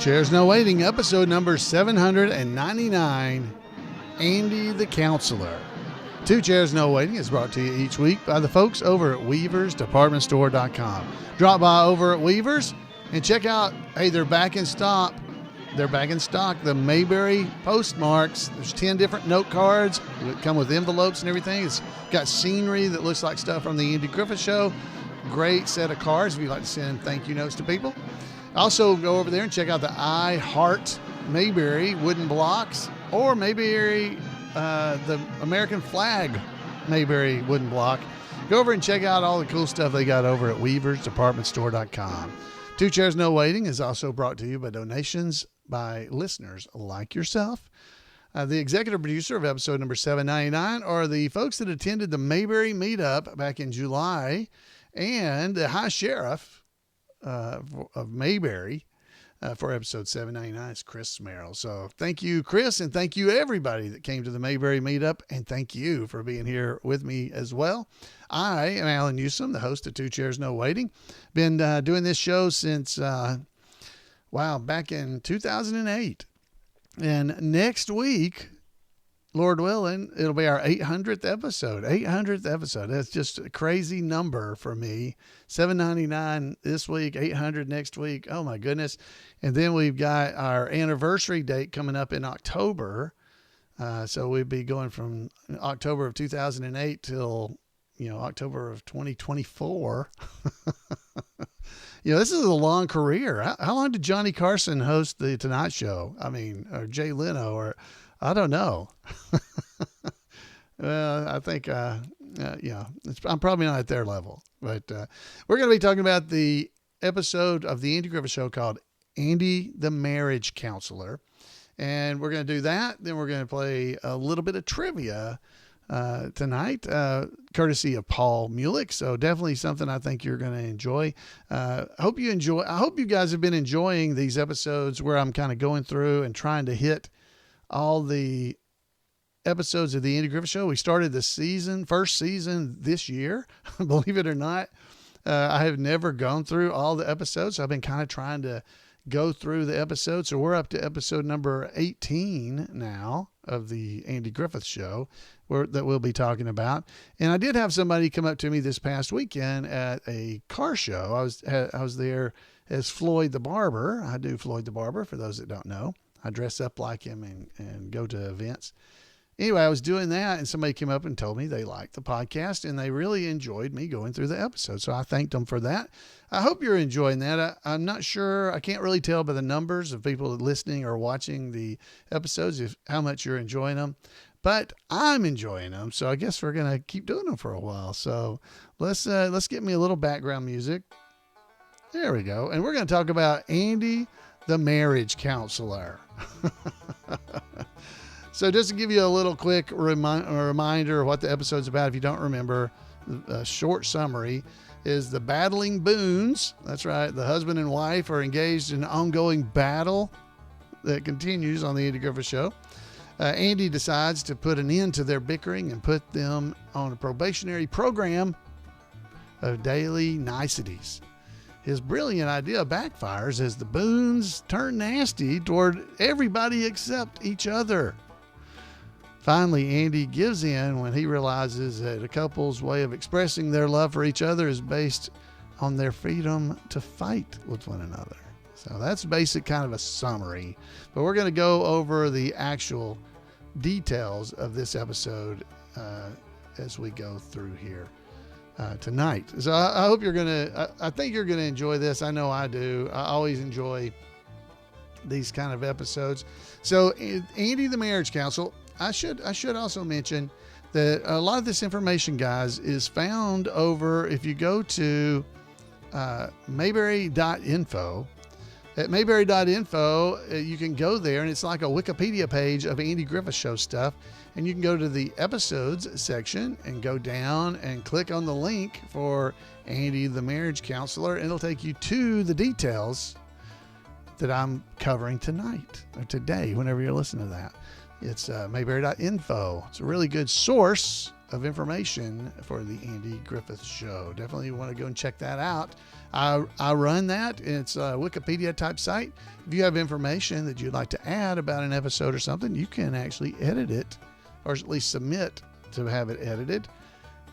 Chairs No Waiting, episode number 799, Andy the Counselor. Two Chairs No Waiting is brought to you each week by the folks over at weaversdepartmentstore.com. Drop by over at Weavers and check out, hey, they're back in stock. They're back in stock. The Mayberry postmarks. There's 10 different note cards that come with envelopes and everything. It's got scenery that looks like stuff from the Andy Griffith Show. Great set of cards if you'd like to send thank you notes to people. Also, go over there and check out the I Heart Mayberry wooden blocks, or Mayberry, the American flag Mayberry wooden block. Go over and check out all the cool stuff they got over at weaversdepartmentstore.com. Two Chairs No Waiting is also brought to you by donations by listeners like yourself. The executive producer of episode number 799 are the folks that attended the Mayberry Meet-up back in July, and the High Sheriff of Mayberry for episode 799 is Chris Merrill. So thank you, Chris, and thank you everybody that came to the Mayberry Meetup, and thank you for being here with me as well. I am Alan Newsom, the host of Two Chairs No Waiting. Been doing this show since back in 2008, and next week, Lord willing, it'll be our 800th episode. 800th episode. That's just a crazy number for me. 799 this week, 800 next week. Oh my goodness. And then we've got our anniversary date coming up in October. So we'd be going from October of 2008 till, October of 2024. This is a long career. How long did Johnny Carson host the Tonight Show? Or Jay Leno, or I don't know. Well, I think, I'm probably not at their level, but we're going to be talking about the episode of the Andy Griffith Show called Andy the Marriage Counselor. And we're going to do that. Then we're going to play a little bit of trivia tonight, courtesy of Paul Mulick. So definitely something I think you're going to enjoy. I hope you guys have been enjoying these episodes where I'm kind of going through and trying to hit all the episodes of the Andy Griffith Show. We started the first season this year. Believe it or not, I have never gone through all the episodes. So I've been kind of trying to go through the episodes. So we're up to episode number 18 now of the Andy Griffith Show that we'll be talking about. And I did have somebody come up to me this past weekend at a car show. I was there as Floyd the Barber. I do Floyd the Barber, for those that don't know. I dress up like him and go to events. Anyway, I was doing that, and somebody came up and told me they liked the podcast, and they really enjoyed me going through the episode. So I thanked them for that. I hope you're enjoying that. I'm not sure. I can't really tell by the numbers of people listening or watching the episodes how much you're enjoying them. But I'm enjoying them, so I guess we're going to keep doing them for a while. So let's get me a little background music. There we go. And we're going to talk about Andy the Marriage Counselor. So just to give you a little quick reminder of what the episode's about, if you don't remember, a short summary is the battling Boones. That's right. The husband and wife are engaged in an ongoing battle that continues on the Andy Griffith Show. Andy decides to put an end to their bickering and put them on a probationary program of daily niceties. His brilliant idea backfires as the Boones turn nasty toward everybody except each other. Finally, Andy gives in when he realizes that a couple's way of expressing their love for each other is based on their freedom to fight with one another. So that's basic kind of a summary. But we're going to go over the actual details of this episode as we go through here tonight. So I hope I think you're going to enjoy this. I know I do. I always enjoy these kind of episodes. So Andy the Marriage Counsel, I should also mention that a lot of this information, guys, is found over, if you go to mayberry.info. At mayberry.info, you can go there, and it's like a Wikipedia page of Andy Griffith Show stuff. And you can go to the episodes section and go down and click on the link for Andy the Marriage Counselor, and it'll take you to the details that I'm covering tonight or today, whenever you're listening to that. It's mayberry.info. It's a really good source of information for the Andy Griffith Show. Definitely want to go and check that out. I run that. It's a Wikipedia type site. If you have information that you'd like to add about an episode or something, you can actually edit it, or at least submit to have it edited,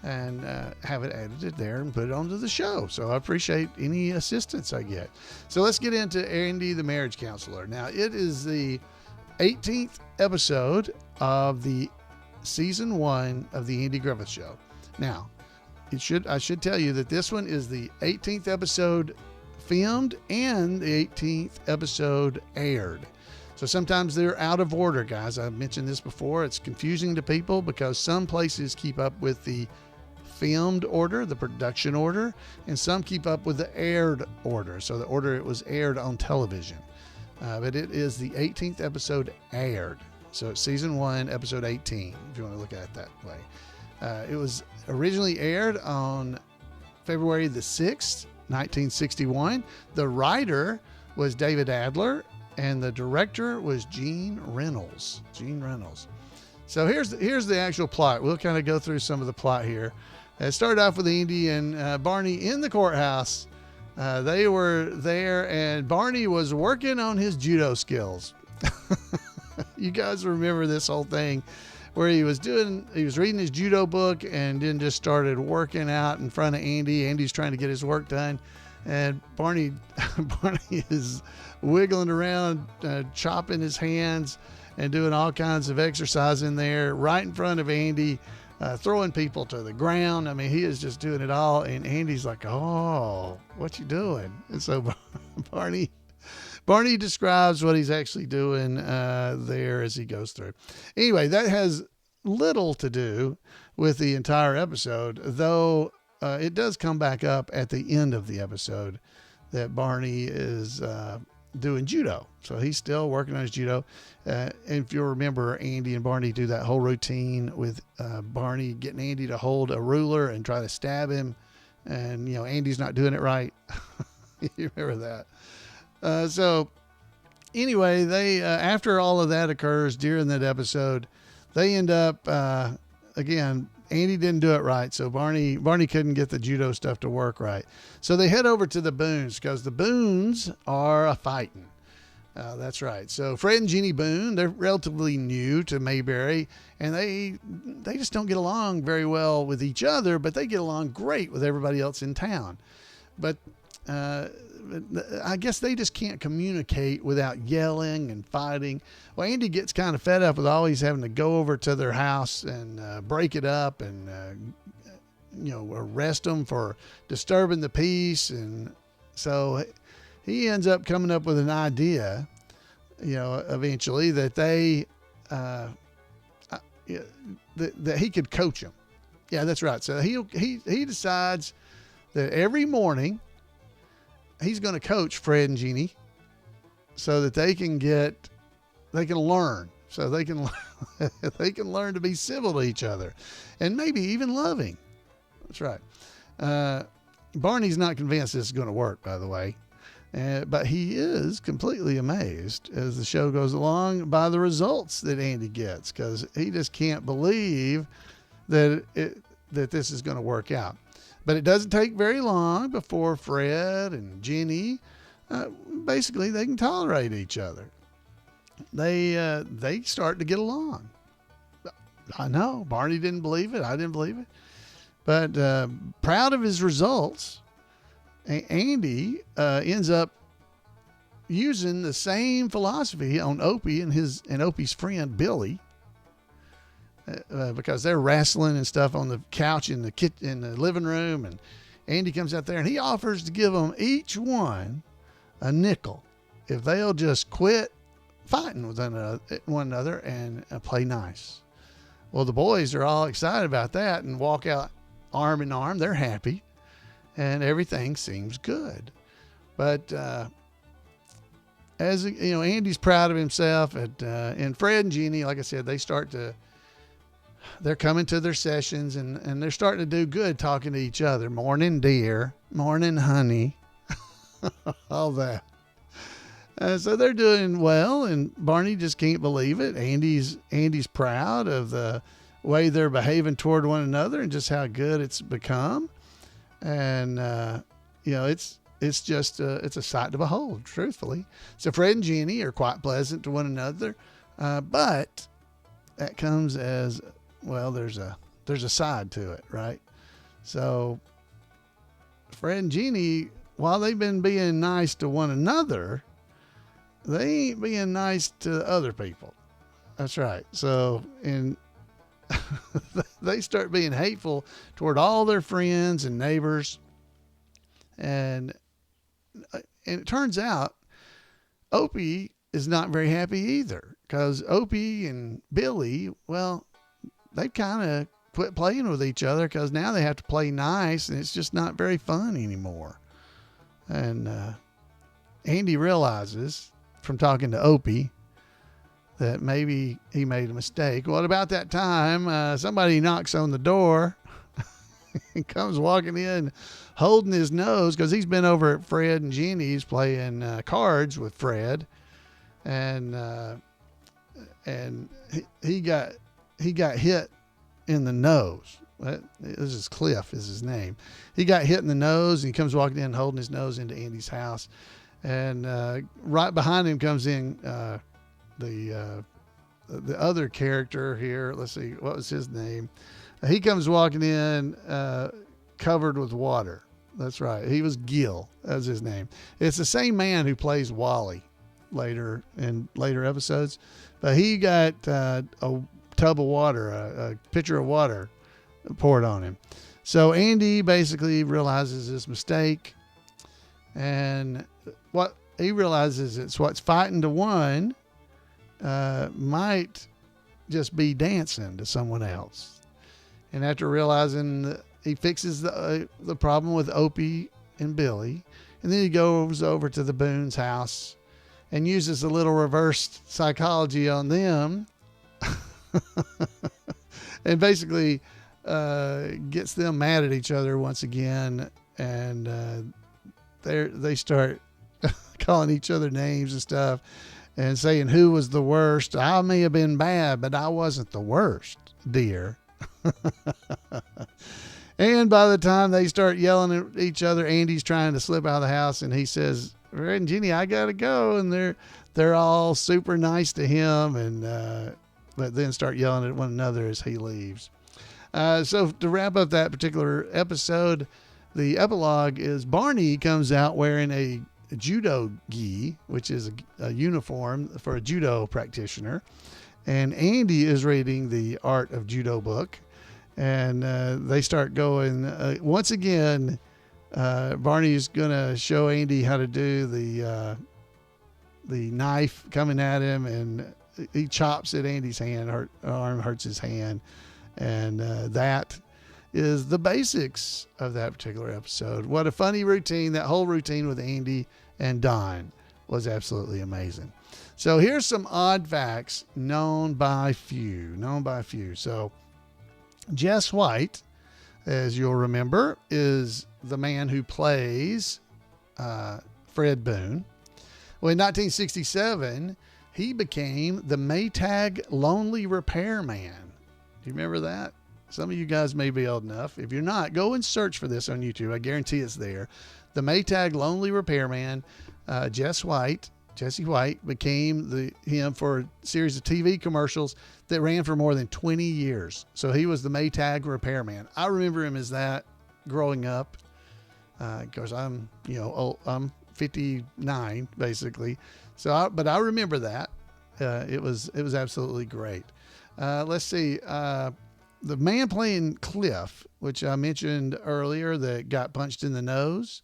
and have it edited there and put it onto the show. So I appreciate any assistance I get. So let's get into Andy the Marriage Counselor. Now, it is the 18th episode of the season 1 of the Andy Griffith Show. Now, I should tell you that this one is the 18th episode filmed and the 18th episode aired. So sometimes they're out of order, guys. I've mentioned this before. It's confusing to people because some places keep up with the filmed order, the production order, and some keep up with the aired order. So the order it was aired on television. But it is the 18th episode aired. So it's season 1, episode 18, if you want to look at it that way. It was originally aired on February the 6th, 1961. The writer was David Adler, and the director was Gene Reynolds. So here's the actual plot. We'll kind of go through some of the plot here. It started off with Andy and Barney in the courthouse. They were there, and Barney was working on his judo skills. You guys remember this whole thing where he was reading his judo book and then just started working out in front of Andy. Andy's trying to get his work done, and Barney is wiggling around, chopping his hands and doing all kinds of exercise in there right in front of Andy, throwing people to the ground. I mean, he is just doing it all. And Andy's like, "Oh, what you doing?" And so Barney describes what he's actually doing there as he goes through. Anyway, that has little to do with the entire episode, though it does come back up at the end of the episode that Barney is doing judo. So he's still working on his judo. And if you remember, Andy and Barney do that whole routine with Barney getting Andy to hold a ruler and try to stab him. And, Andy's not doing it right. You remember that? So anyway, they after all of that occurs during that episode, they end up, again, Andy didn't do it right, so Barney couldn't get the judo stuff to work right. So they head over to the Boones because the Boones are a fighting. That's right. So Fred and Jeannie Boone, they're relatively new to Mayberry, and they just don't get along very well with each other, but they get along great with everybody else in town. But I guess they just can't communicate without yelling and fighting. Well, Andy gets kind of fed up with always having to go over to their house and break it up and, arrest them for disturbing the peace. And so he ends up coming up with an idea, eventually that that he could coach them. Yeah, that's right. So he decides that every morning he's going to coach Fred and Jeannie so that they can learn, so they can learn to be civil to each other and maybe even loving. That's right. Barney's not convinced this is going to work, by the way. But he is completely amazed as the show goes along by the results that Andy gets, because he just can't believe that this is going to work out. But it doesn't take very long before Fred and Jenny, basically, they can tolerate each other. They start to get along. I know Barney didn't believe it. I didn't believe it. But proud of his results, Andy ends up using the same philosophy on Opie and Opie's friend Billy. Because they're wrestling and stuff on the couch in the living room, and Andy comes out there and he offers to give them each one a nickel if they'll just quit fighting with one another and play nice. Well, the boys are all excited about that and walk out arm in arm. They're happy and everything seems good. But as Andy's proud of himself, and Fred and Jeannie, like I said, they're coming to their sessions and they're starting to do good talking to each other. Morning, dear. Morning, honey. All that. So they're doing well, and Barney just can't believe it. Andy's proud of the way they're behaving toward one another and just how good it's become. And, it's just, it's a sight to behold, truthfully. So Fred and Jenny are quite pleasant to one another. But that comes as, well, there's a side to it, right? So Fred and Jenny, while they've been being nice to one another, they ain't being nice to other people. That's right. So, they start being hateful toward all their friends and neighbors. And it turns out Opie is not very happy either, because Opie and Billy, well, they've kind of quit playing with each other because now they have to play nice, and it's just not very fun anymore. And Andy realizes from talking to Opie that maybe he made a mistake. Well, about that time, somebody knocks on the door and comes walking in holding his nose, because he's been over at Fred and Jenny's playing cards with Fred. And he got hit in the nose. This is Cliff is his name. He got hit in the nose, and he comes walking in holding his nose into Andy's house. And right behind him comes in the other character here. Let's see, what was his name? He comes walking in covered with water. That's right. He was Gil. That's his name. It's the same man who plays Wally later in later episodes, but he got a tub of water, a pitcher of water poured on him. So Andy basically realizes his mistake, and what he realizes it's what's fighting to one might just be dancing to someone else. And after realizing that, he fixes the problem with Opie and Billy, and then he goes over to the Boones house and uses a little reverse psychology on them and basically gets them mad at each other once again. And they start calling each other names and stuff and saying who was the worst. I may have been bad, but I wasn't the worst, dear. And by the time they start yelling at each other, Andy's trying to slip out of the house, and he says, Fred and Jenny, I gotta go. And they're all super nice to him, and but then start yelling at one another as he leaves. So to wrap up that particular episode, the epilogue is Barney comes out wearing a judo gi, which is a uniform for a judo practitioner, and Andy is reading the Art of Judo book. And they start going once again. Barney's gonna show Andy how to do the knife coming at him, and he chops at Andy's hand. Arm hurts his hand, and that is the basics of that particular episode. What a funny routine! That whole routine with Andy and Don was absolutely amazing. So here's some odd facts known by few. So Jess White, as you'll remember, is the man who plays Fred Boone. Well, in 1967, he became the Maytag Lonely Repairman. Do you remember that? Some of you guys may be old enough. If you're not, go and search for this on YouTube. I guarantee it's there. The Maytag Lonely Repairman, Jesse White became him for a series of TV commercials that ran for more than 20 years. So he was the Maytag repairman. I remember him as that growing up, because I'm 59 basically. But I remember that. It was absolutely great. Let's see. The man playing Cliff, which I mentioned earlier, that got punched in the nose.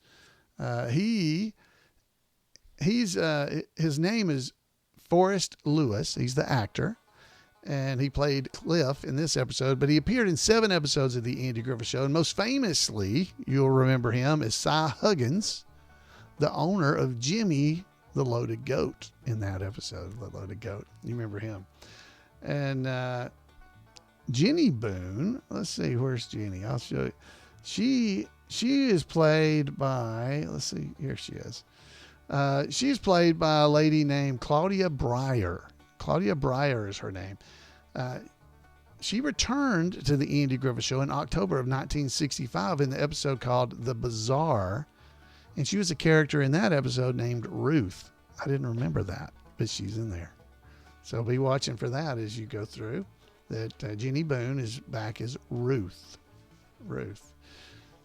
His name is Forrest Lewis. He's the actor, and he played Cliff in this episode, but he appeared in 7 episodes of the Andy Griffith Show. And most famously, you'll remember him as Cy Huggins, the owner of Jimmy the Loaded Goat in that episode, The Loaded Goat. You remember him. And Jenny Boone, let's see, where's Jenny? I'll show you. She is played by, let's see, here she is. She's played by a lady named Claudia Breyer. Claudia Breyer is her name. she returned to the Andy Griffith Show in October of 1965 in the episode called The Bazaar. And she was a character in that episode named Ruth. I didn't remember that, but she's in there. So be watching for that as you go through. That Jenny Boone is back as Ruth.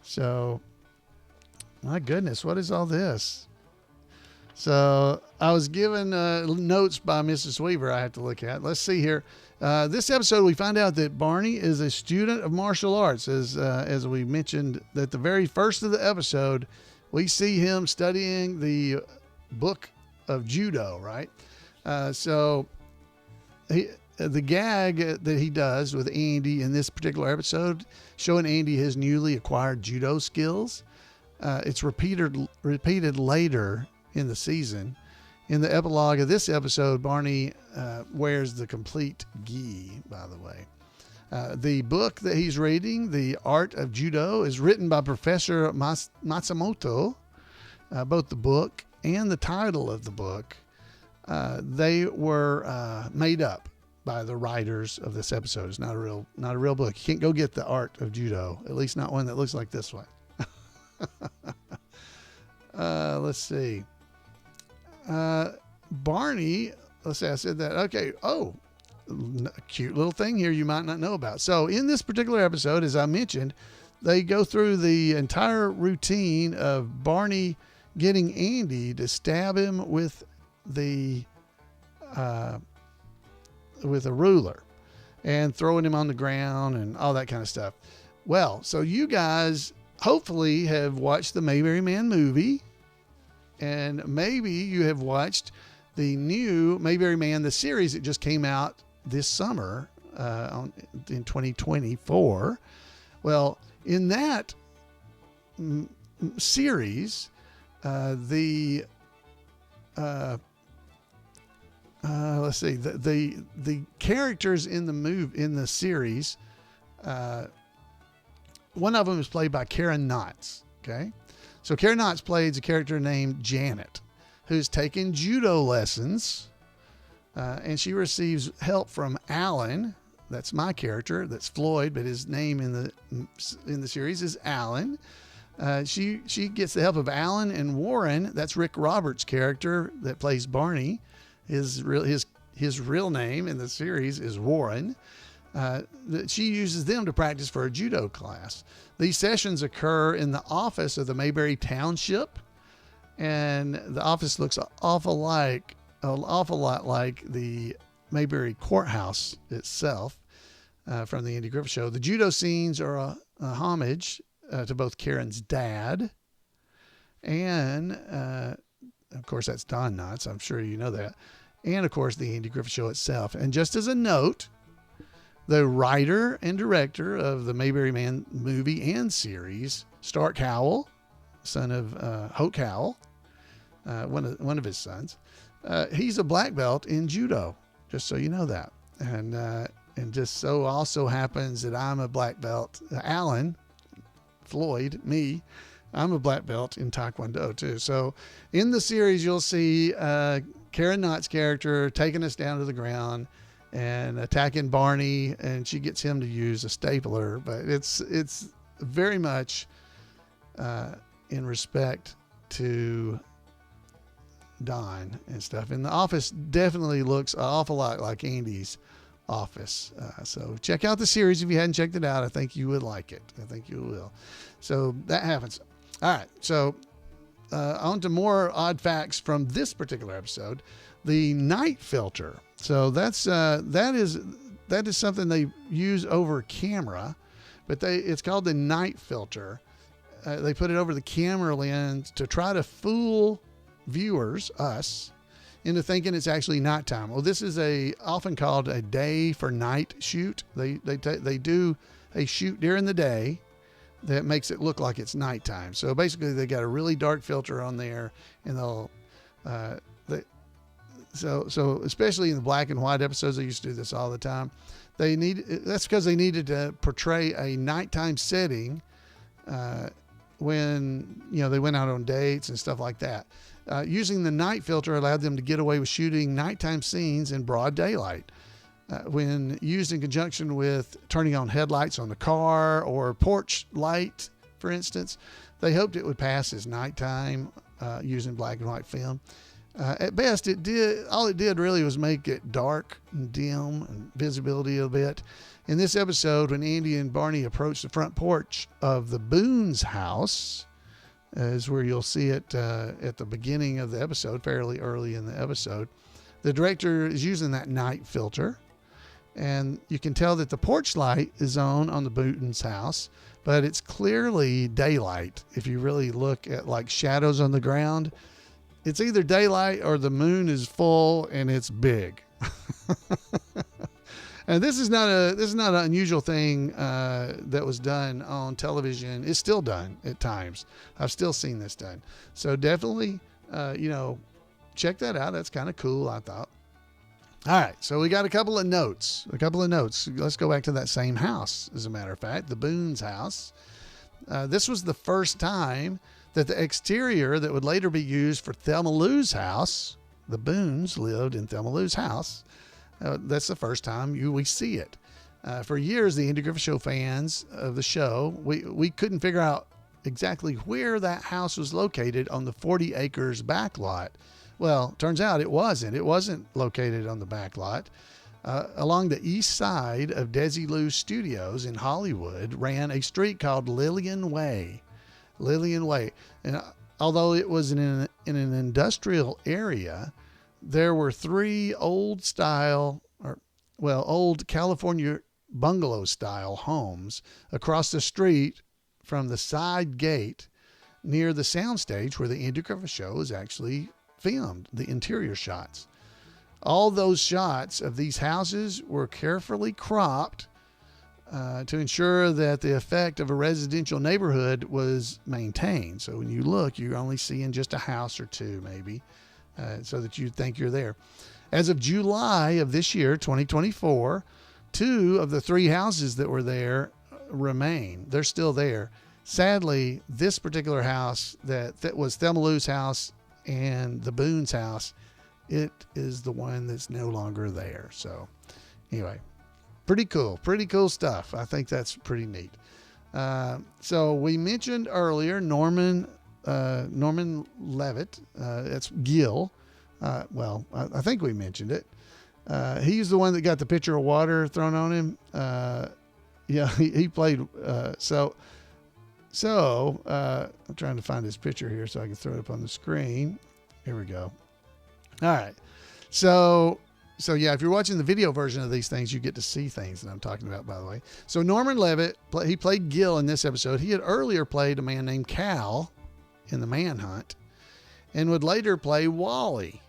So, my goodness, what is all this? So I was given notes by Mrs. Weaver I have to look at. Let's see here. This episode, we find out that Barney is a student of martial arts. As we mentioned at the very first of the episode, we see him studying the book of judo, right? So the gag that he does with Andy in this particular episode, showing Andy his newly acquired judo skills, it's repeated later in the season. In the epilogue of this episode, Barney wears the complete gi, by the way. The book that he's reading, The Art of Judo, is written by Professor Matsumoto. Both the book and the title of the book, they were made up by the writers of this episode. It's not a real book. You can't go get The Art of Judo, at least not one that looks like this one. Let's see. Barney, let's see, I said that. Okay. Oh, a cute little thing here you might not know about. So in this particular episode, as I mentioned, they go through the entire routine of Barney getting Andy to stab him with a ruler and throwing him on the ground and all that kind of stuff. Well, so you guys hopefully have watched the Mayberry Man movie, and maybe you have watched the new Mayberry Man, the series that just came out this summer in 2024. Well, in that series, let's see, the characters in the series, one of them is played by Karen Knotts. Okay. So Karen Knotts plays a character named Janet, who's taking judo lessons, and she receives help from Alan. That's my character. That's Floyd, but his name in the series is Alan. She gets the help of Alan and Warren. That's Rick Roberts' character that plays Barney. His real name in the series is Warren. She uses them to practice for a judo class. These sessions occur in the office of the Mayberry Township, and the office looks an awful lot like the Mayberry Courthouse itself from the Andy Griffith Show. The judo scenes are a homage to both Karen's dad and, of course, that's Don Knotts. I'm sure you know that. And, of course, the Andy Griffith Show itself. And just as a note, the writer and director of the Mayberry Man movie and series, Stark Howell, son of Hoke Howell, one of his sons, he's a black belt in judo, just so you know that. And just so also happens that I'm a black belt. Alan, Floyd, me, I'm a black belt in Taekwondo too. So in the series, you'll see Karen Knotts' character taking us down to the ground and attacking Barney, and she gets him to use a stapler. But it's very much in respect to Don and stuff. And the office definitely looks an awful lot like Andy's office. So check out the series if you hadn't checked it out. I think you would like it. I think you will. So that happens. All right. So on to more odd facts from this particular episode. The night filter. So that is something they use over camera, but it's called the night filter. They put it over the camera lens to try to fool viewers, us, into thinking it's actually nighttime. Well, this is often called a day for night shoot. They do a shoot during the day that makes it look like it's nighttime. So basically, they got a really dark filter on there, and so especially in the black and white episodes, they used to do this all the time. That's because they needed to portray a nighttime setting when they went out on dates and stuff like that. Using the night filter allowed them to get away with shooting nighttime scenes in broad daylight. when used in conjunction with turning on headlights on the car or porch light, for instance. They hoped it would pass as nighttime using black and white film. At best, all it did really was make it dark and dim and visibility a bit. In this episode, when Andy and Barney approach the front porch of the Boones house, is where you'll see it at the beginning of the episode, fairly early in the episode. The director is using that night filter, and you can tell that the porch light is on the Boones house, but it's clearly daylight. If you really look at like shadows on the ground, it's either daylight or the moon is full and it's big. And this is not an unusual thing that was done on television. It's still done at times. I've still seen this done. So definitely, check that out. That's kind of cool, I thought. All right, so we got a couple of notes. Let's go back to that same house, as a matter of fact, the Boones house. This was the first time that the exterior that would later be used for Thelma Lou's house, the Boones lived in Thelma Lou's house. That's the first time we see it. For years, the Andy Griffith Show fans of the show, we couldn't figure out exactly where that house was located on the 40 acres back lot. Well, turns out it wasn't. It wasn't located on the back lot. Along the east side of Desi Lou's studios in Hollywood ran a street called Lillian Way. And although it was in an industrial area, there were three old California bungalow style homes across the street from the side gate near the soundstage where the Andy Griffith Show is actually filmed, the interior shots. All those shots of these houses were carefully cropped to ensure that the effect of a residential neighborhood was maintained. So when you look, you're only seeing just a house or two maybe, so that you think you're there. As of July of this year, 2024, 2 of the 3 houses that were there remain. They're still there. Sadly, this particular house that was Thelma Lou's house and the Boones house, it is the one that's no longer there. So anyway, pretty cool stuff. I think that's pretty neat. So we mentioned earlier Norman Levitt. That's Gil. I think we mentioned it. He's the one that got the pitcher of water thrown on him. He played. I'm trying to find his picture here so I can throw it up on the screen. Here we go. All right. So yeah, if you're watching the video version of these things, you get to see things that I'm talking about, by the way. So Norman Levitt, he played Gil in this episode. He had earlier played a man named Cal in The Manhunt and would later play Wally,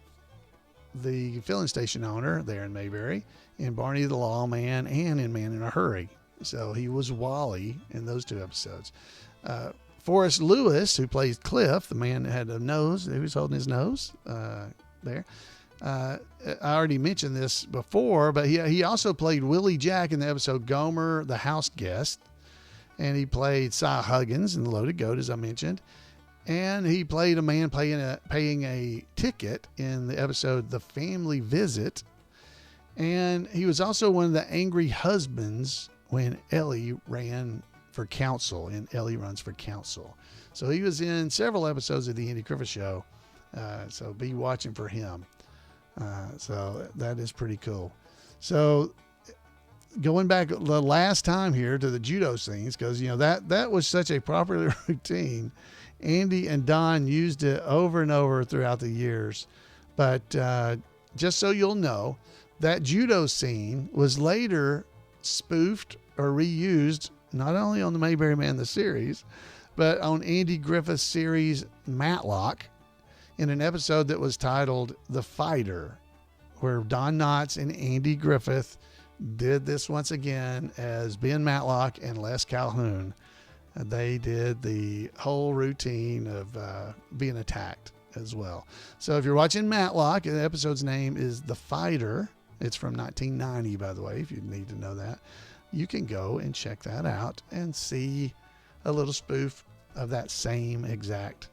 the filling station owner there in Mayberry, in Barney the Lawman and in Man in a Hurry. So he was Wally in those 2 episodes. Forrest Lewis, who plays Cliff, the man that had a nose, who was holding his nose there. I already mentioned this before, but he also played Willie Jack in the episode Gomer, the House Guest. And he played Si Huggins in The Loaded Goat, as I mentioned. And he played a man paying a ticket in the episode The Family Visit. And he was also one of the angry husbands when Ellie ran for council, and Ellie runs for council. So he was in several episodes of the Andy Griffith Show. So be watching for him. So that is pretty cool. So going back the last time here to the judo scenes, because that was such a popular routine. Andy and Don used it over and over throughout the years. But just so you'll know, that judo scene was later spoofed or reused not only on the Mayberry Man the series, but on Andy Griffith's series Matlock, in an episode that was titled The Fighter, where Don Knotts and Andy Griffith did this once again as Ben Matlock and Les Calhoun. They did the whole routine of being attacked as well. So if you're watching Matlock, the episode's name is The Fighter. It's from 1990, by the way, if you need to know that. You can go and check that out and see a little spoof of that same exact,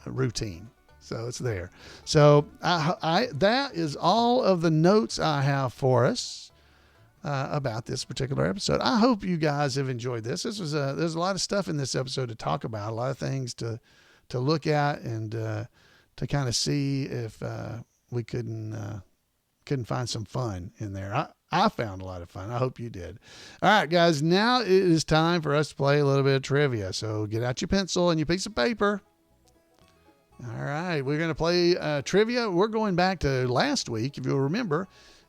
routine. So it's there. So that is all of the notes I have for us about this particular episode. I hope you guys have enjoyed this. There's a lot of stuff in this episode to talk about, a lot of things to look at, and to kind of see if we couldn't find some fun in there. I found a lot of fun. I hope you did. All right, guys, now it is time for us to play a little bit of trivia. So get out your pencil and your piece of paper. All right, we're going to play trivia. We're going back to last week. If you'll remember,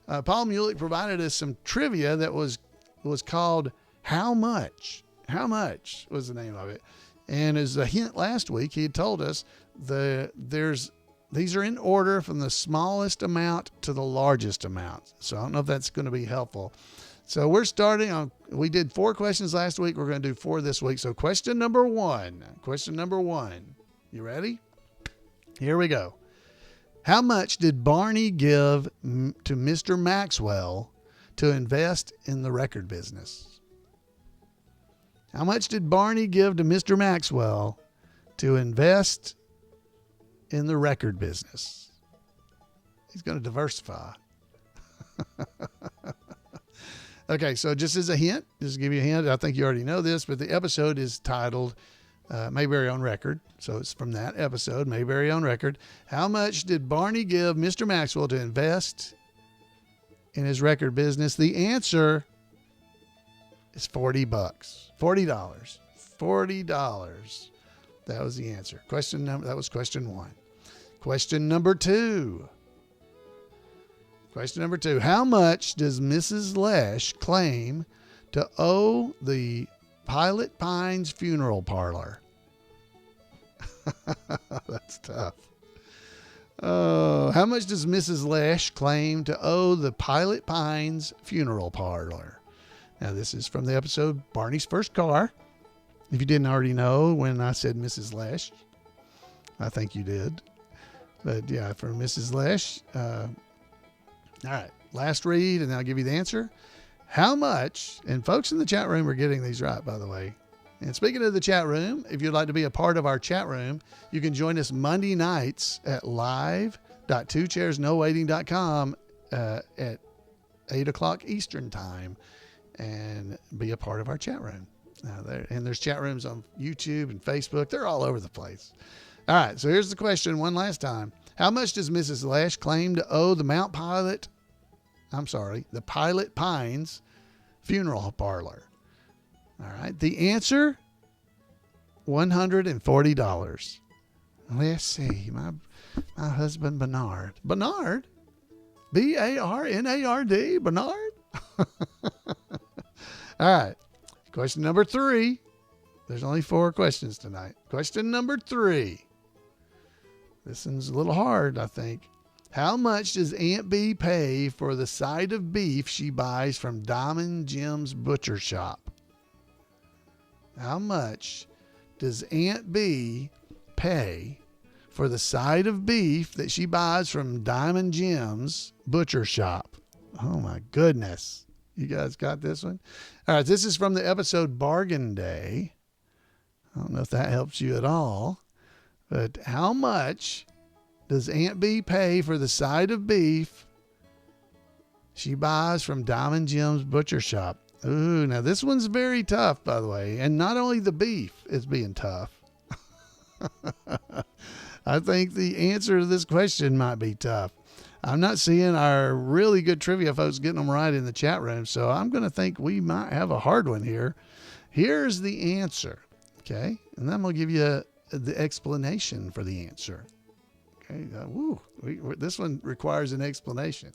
Paul Mulick provided us some trivia that was called How Much? How Much was the name of it. And as a hint last week, he had told us these are in order from the smallest amount to the largest amount. So I don't know if that's going to be helpful. So we're starting on, we did 4 questions last week. We're going to do 4 this week. So question number one. You ready? Here we go. How much did Barney give to Mr. Maxwell to invest in the record business? How much did Barney give to Mr. Maxwell to invest in the record business? He's going to diversify. Okay, so just as a hint, just to give you a hint, I think you already know this, but the episode is titled Mayberry on Record. So it's from that episode, Mayberry on Record. How much did Barney give Mr. Maxwell to invest in his record business? The answer is $40. $40. That was the answer. That was question 1. Question number 2. How much does Mrs. Lesh claim to owe the Pilot Pines Funeral Parlor? That's tough. How much does Mrs. Lesh claim to owe the Pilot Pines Funeral Parlor? Now, this is from the episode Barney's First Car. If you didn't already know when I said Mrs. Lesh, I think you did. But yeah, for Mrs. Lesh. All right, last read, and I'll give you the answer. How much, and folks in the chat room are getting these right, by the way. And speaking of the chat room, if you'd like to be a part of our chat room, you can join us Monday nights at live.twochairsnowaiting.com at 8 o'clock Eastern time and be a part of our chat room. There's chat rooms on YouTube and Facebook. They're all over the place. All right, so here's the question one last time. How much does Mrs. Lesh claim to owe the the Pilot Pines Funeral Parlor? All right, the answer, $140. Let's see, my husband Bernard. Bernard? B-A-R-N-A-R-D? Bernard? All right, question number 3. There's only 4 questions tonight. Question number 3. This one's a little hard, I think. How much does Aunt Bee pay for the side of beef she buys from Diamond Jim's Butcher Shop? How much does Aunt Bee pay for the side of beef that she buys from Diamond Jim's Butcher Shop? Oh my goodness. You guys got this one? All right, this is from the episode Bargain Day. I don't know if that helps you at all, but how much does Aunt Bee pay for the side of beef she buys from Diamond Jim's Butcher Shop? Ooh, now this one's very tough, by the way. And not only the beef is being tough. I think the answer to this question might be tough. I'm not seeing our really good trivia folks getting them right in the chat room, so I'm going to think we might have a hard one here. Here's the answer, okay? And then I'm going to give you the explanation for the answer. Okay, this one requires an explanation.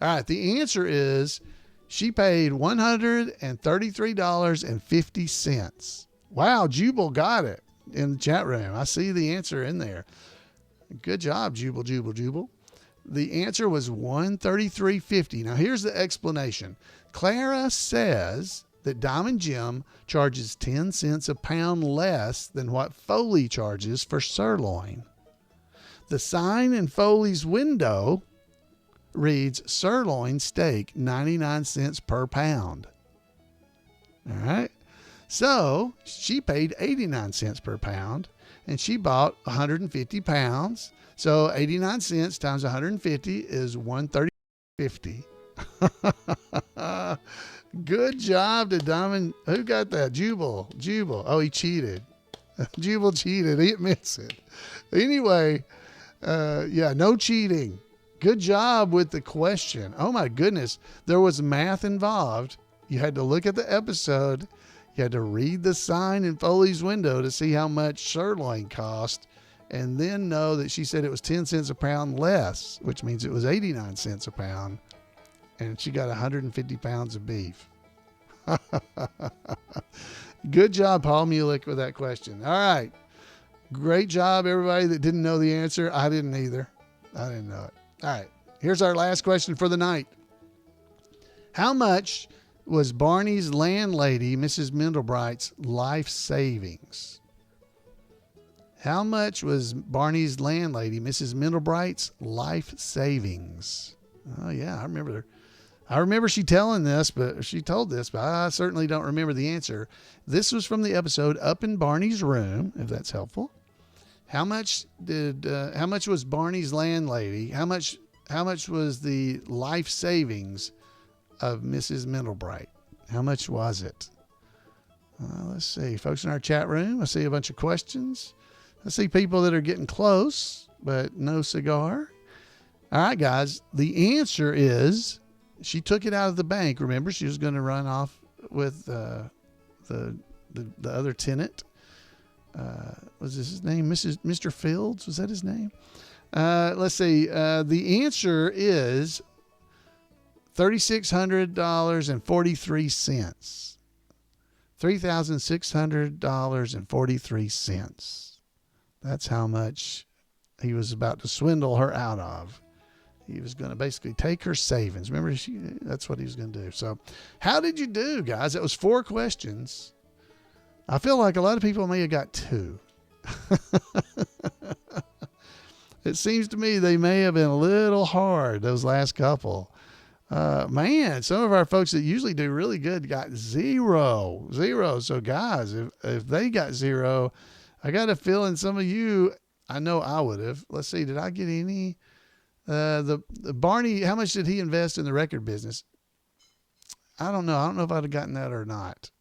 All right, the answer is she paid $133.50. Wow, Jubal got it in the chat room. I see the answer in there. Good job, Jubal. The answer was $133.50. Now, here's the explanation. Clara says that Diamond Jim charges 10 cents a pound less than what Foley charges for sirloin. The sign in Foley's window reads sirloin steak, 99 cents per pound. All right. So she paid 89 cents per pound, and she bought 150 pounds. So 89 cents times 150 is 130.50. Good job to Diamond. Who got that? Jubal. Oh, he cheated. Jubal cheated. He admits it. Anyway, no cheating. Good job with the question. Oh my goodness. There was math involved. You had to look at the episode. You had to read the sign in Foley's window to see how much sirloin cost, and then know that she said it was 10 cents a pound less, which means it was 89 cents a pound. And she got 150 pounds of beef. Good job, Paul Mulick, with that question. All right. Great job, everybody that didn't know the answer. I didn't either. I didn't know it. All right. Here's our last question for the night. How much was Barney's landlady, Mrs. Middlebright's life savings? How much was Barney's landlady, Mrs. Middlebright's life savings? Oh, yeah, I remember she told this, but I certainly don't remember the answer. This was from the episode Up in Barney's Room, if that's helpful. How much was Barney's landlady? How much was the life savings of Mrs. Middlebright? How much was it? Let's see. Folks in our chat room, I see a bunch of questions. I see people that are getting close, but no cigar. All right, guys. The answer is she took it out of the bank. Remember, she was going to run off with the other tenant. Was this his name? Mr. Fields? Was that his name? Let's see. The answer is $3,600.43. $3,600.43. That's how much he was about to swindle her out of. He was going to basically take her savings. Remember, that's what he was going to do. So how did you do, guys? That was 4 questions. I feel like a lot of people may have got 2. It seems to me they may have been a little hard, those last couple. Man, some of our folks that usually do really good got 0. So guys, if they got 0, I got a feeling some of you, I know I would have. Let's see, did I get any? The Barney, how much did he invest in the record business? I don't know. I don't know if I'd have gotten that or not.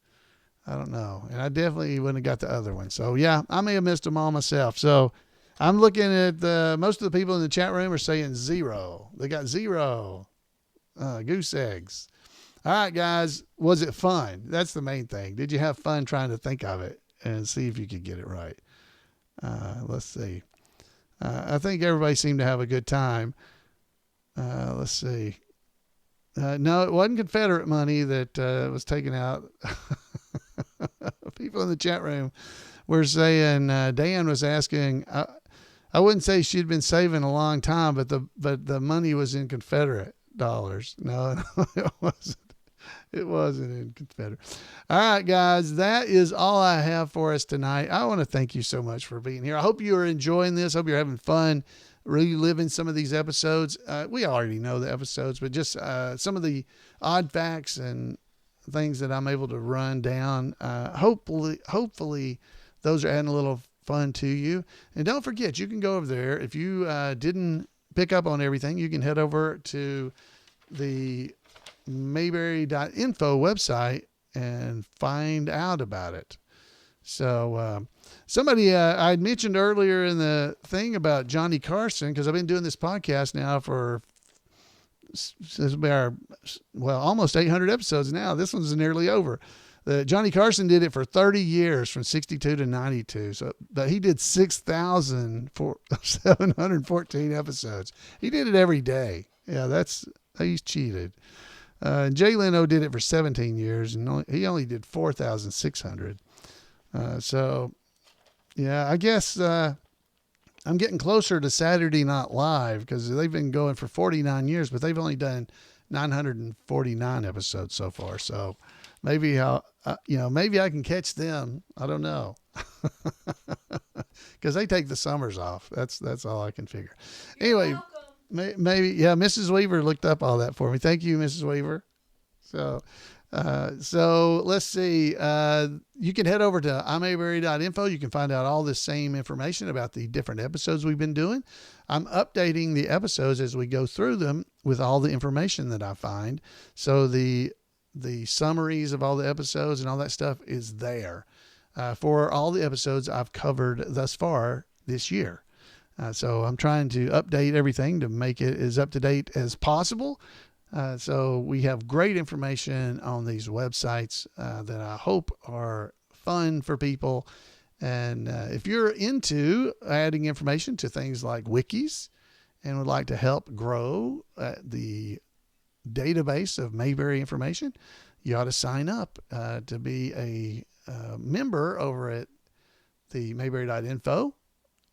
I don't know. And I definitely wouldn't have got the other one. So yeah, I may have missed them all myself. So I'm looking at most of the people in the chat room are saying 0. They got 0 goose eggs. All right, guys. Was it fun? That's the main thing. Did you have fun trying to think of it and see if you could get it right? Let's see. I think everybody seemed to have a good time. Let's see. No, it wasn't Confederate money that was taken out. People in the chat room were saying, Dan was asking, I wouldn't say she'd been saving a long time, but the money was in Confederate dollars. No, it wasn't. It wasn't in Confederate. All right, guys, that is all I have for us tonight. I want to thank you so much for being here. I hope you are enjoying this. Hope you're having fun reliving some of these episodes. We already know the episodes, but just some of the odd facts and things that I'm able to run down. Hopefully those are adding a little fun to you. And don't forget, you can go over there. If you didn't pick up on everything, you can head over to the Mayberry.info website and find out about it. So somebody I had mentioned earlier in the thing about Johnny Carson, because I've been doing this podcast now for almost 800 episodes now. This one's nearly over. Johnny Carson did it for 30 years from 62 to 92. So, but he did 6,714 episodes. He did it every day. Yeah, he's cheated. Jay Leno did it for 17 years, and he only did 4,600. So, yeah, I guess I'm getting closer to Saturday Night Live because they've been going for 49 years, but they've only done 949 episodes so far. So maybe maybe I can catch them. I don't know. Because they take the summers off. That's all I can figure. Anyway. Maybe, yeah, Mrs. Weaver looked up all that for me. Thank you, Mrs. Weaver. So, So let's see. You can head over to imayberry.info. You can find out all the same information about the different episodes we've been doing. I'm updating the episodes as we go through them with all the information that I find. So the summaries of all the episodes and all that stuff is there for all the episodes I've covered thus far this year. So I'm trying to update everything to make it as up to date as possible. So we have great information on these websites that I hope are fun for people. And if you're into adding information to things like wikis and would like to help grow the database of Mayberry information, you ought to sign up to be a member over at the Mayberry.info,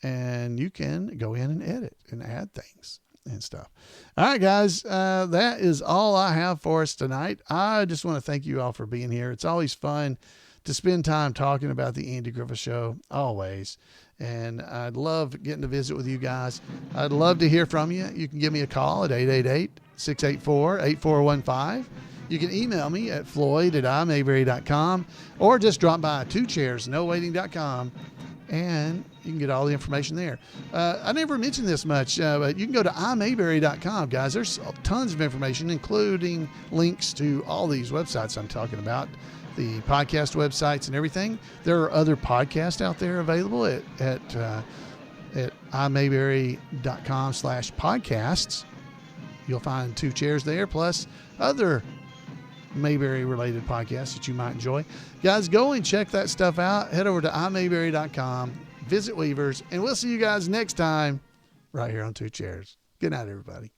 and you can go in and edit and add things and stuff. All right, guys, that is all I have for us tonight. I just want to thank you all for being here. It's always fun to spend time talking about the Andy Griffith Show, always. And I'd love getting to visit with you guys. I'd love to hear from you. You can give me a call at 888-684-8415. You can email me at floyd@imayberry.com, or just drop by twochairsnowaiting.com, and you can get all the information there. I never mentioned this much, but you can go to imayberry.com, guys. There's tons of information, including links to all these websites I'm talking about, the podcast websites and everything. There are other podcasts out there available at imayberry.com/podcasts. You'll find Two Chairs there, plus other Mayberry related podcasts that you might enjoy. Guys, go and check that stuff out. Head over to imayberry.com, visit Weavers, and we'll see you guys next time right here on Two Chairs. Good night, everybody.